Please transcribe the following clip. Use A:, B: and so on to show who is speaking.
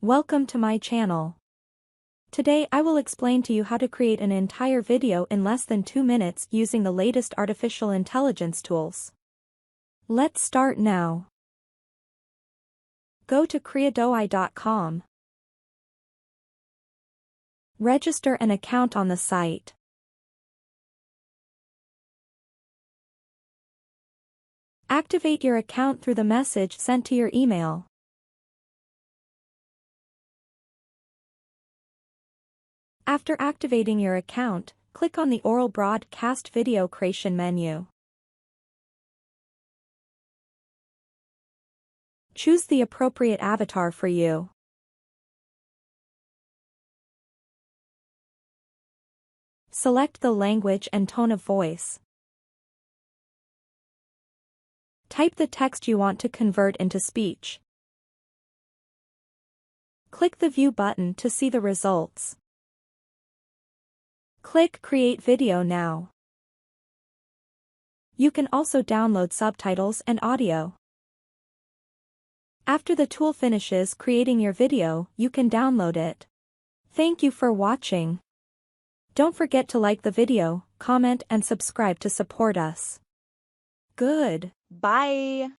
A: Welcome to my channel. Today I will explain to you how to create an entire video in less than 2 minutes using the latest artificial intelligence tools. Let's start now. Go to creadoai.com. Register an account on the site. Activate your account through the message sent to your email. After activating your account, click on the Oral Broadcast Video Creation menu. Choose the appropriate avatar for you. Select the language and tone of voice. Type the text you want to convert into speech. Click the View button to see the results. Click Create Video now. You can also download subtitles and audio. After the tool finishes creating your video, you can download it. Thank you for watching. Don't forget to like the video, comment and subscribe to support us. Good.
B: Bye.